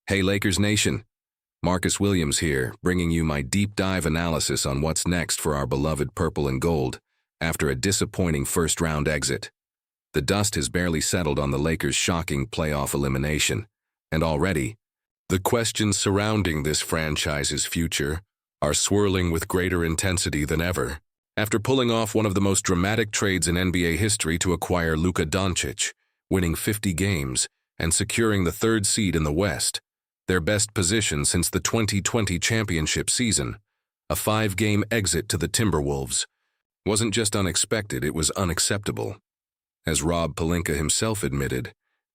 Hey Lakers Nation, Marcus Williams here, bringing you my deep dive analysis on what's next for our beloved purple and gold after a disappointing first-round exit. The dust has barely settled on the Lakers' shocking playoff elimination, and already, the questions surrounding this franchise's future are swirling with greater intensity than ever. After pulling off one of the most dramatic trades in NBA history to acquire Luka Doncic, winning 50 games and securing the third seed in the West, their best position since the 2020 championship season, a 5-game exit to the Timberwolves wasn't just unexpected, it was unacceptable. As Rob Pelinka himself admitted,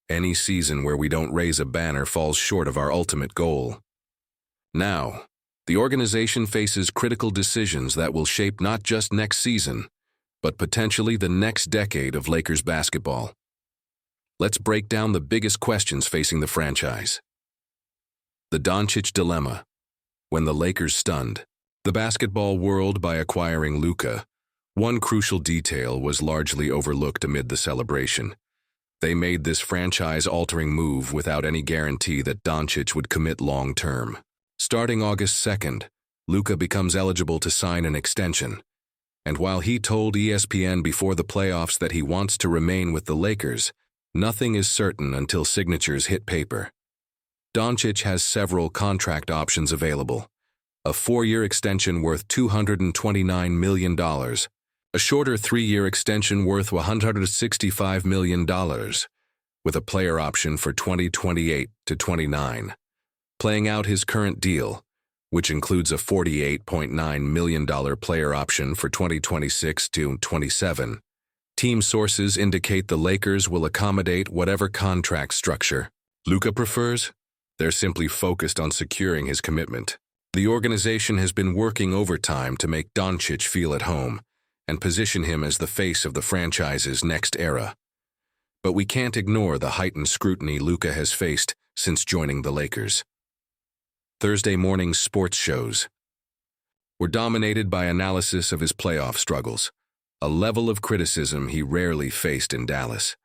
any season where we don't raise a banner falls short of our ultimate goal. Now, the organization faces critical decisions that will shape not just next season, but potentially the next decade of Lakers basketball. Let's break down the biggest questions facing the franchise. The Doncic dilemma. When the Lakers stunned the basketball world by acquiring Luka, one crucial detail was largely overlooked amid the celebration. They made this franchise-altering move without any guarantee that Doncic would commit long-term. Starting August 2nd, Luka becomes eligible to sign an extension. And while he told ESPN before the playoffs that he wants to remain with the Lakers, nothing is certain until signatures hit paper. Doncic has several contract options available. A 4-year extension worth $229 million, a shorter 3-year extension worth $165 million, with a player option for 2028 to 29. Playing out his current deal, which includes a $48.9 million player option for 2026 to 27. Team sources indicate the Lakers will accommodate whatever contract structure Luka prefers. They're simply focused on securing his commitment. The organization has been working overtime to make Doncic feel at home and position him as the face of the franchise's next era. But we can't ignore the heightened scrutiny Luka has faced since joining the Lakers. Thursday morning's sports shows were dominated by analysis of his playoff struggles, a level of criticism he rarely faced in Dallas.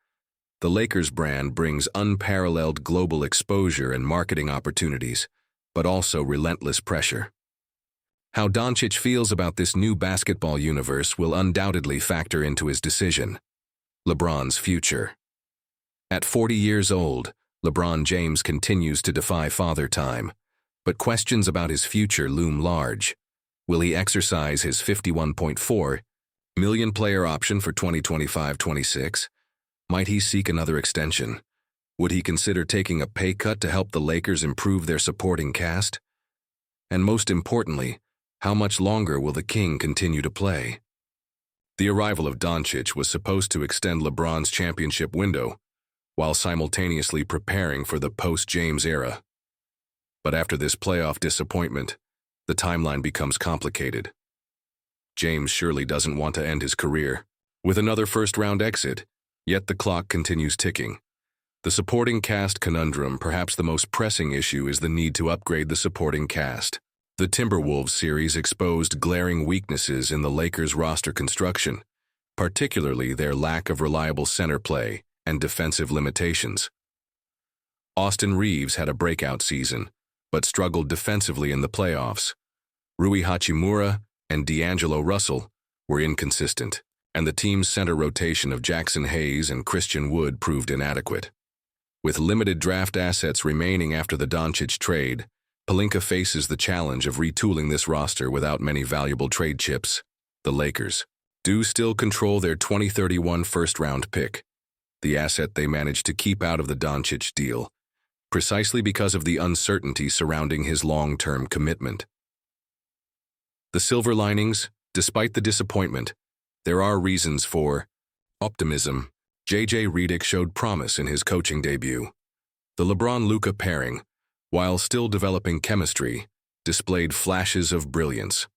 The Lakers brand brings unparalleled global exposure and marketing opportunities, but also relentless pressure. How Doncic feels about this new basketball universe will undoubtedly factor into his decision. LeBron's future. At 40 years old, LeBron James continues to defy father time, but questions about his future loom large. Will he exercise his $51.4 million player option for 2025-26? Might he seek another extension? Would he consider taking a pay cut to help the Lakers improve their supporting cast? And most importantly, how much longer will the King continue to play? The arrival of Doncic was supposed to extend LeBron's championship window, while simultaneously preparing for the post-James era. But after this playoff disappointment, the timeline becomes complicated. James surely doesn't want to end his career with another first-round exit, yet the clock continues ticking. The supporting cast conundrum, perhaps the most pressing issue, is the need to upgrade the supporting cast. The Timberwolves series exposed glaring weaknesses in the Lakers' roster construction, particularly their lack of reliable center play and defensive limitations. Austin Reeves had a breakout season, but struggled defensively in the playoffs. Rui Hachimura and D'Angelo Russell were inconsistent, and the team's center rotation of Jackson Hayes and Christian Wood proved inadequate. With limited draft assets remaining after the Doncic trade, Pelinka faces the challenge of retooling this roster without many valuable trade chips. The Lakers do still control their 2031 first-round pick, the asset they managed to keep out of the Doncic deal, precisely because of the uncertainty surrounding his long-term commitment. The silver linings, despite the disappointment, there are reasons for optimism. J.J. Redick showed promise in his coaching debut. The LeBron-Luka pairing, while still developing chemistry, displayed flashes of brilliance.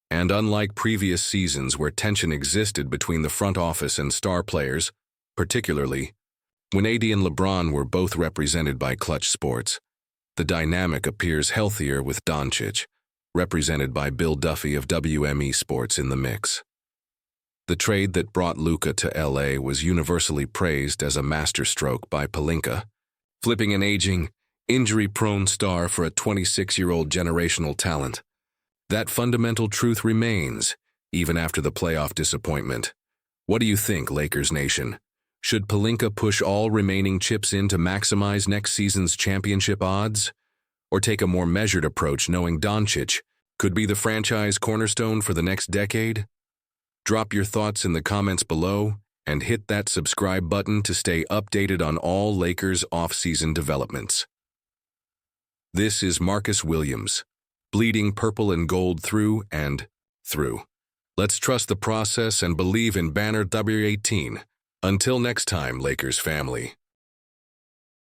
And unlike previous seasons where tension existed between the front office and star players, particularly when AD and LeBron were both represented by Clutch Sports, the dynamic appears healthier with Doncic, represented by Bill Duffy of WME Sports, in the mix. The trade that brought Luka to LA was universally praised as a masterstroke by Pelinka, flipping an aging, injury-prone star for a 26-year-old generational talent. That fundamental truth remains, even after the playoff disappointment. What do you think, Lakers Nation? Should Pelinka push all remaining chips in to maximize next season's championship odds? Or take a more measured approach knowing Doncic could be the franchise cornerstone for the next decade? Drop your thoughts in the comments below and hit that subscribe button to stay updated on all Lakers off-season developments. This is Marcus Williams, bleeding purple and gold through and through. Let's trust the process and believe in Banner W18. Until next time, Lakers family.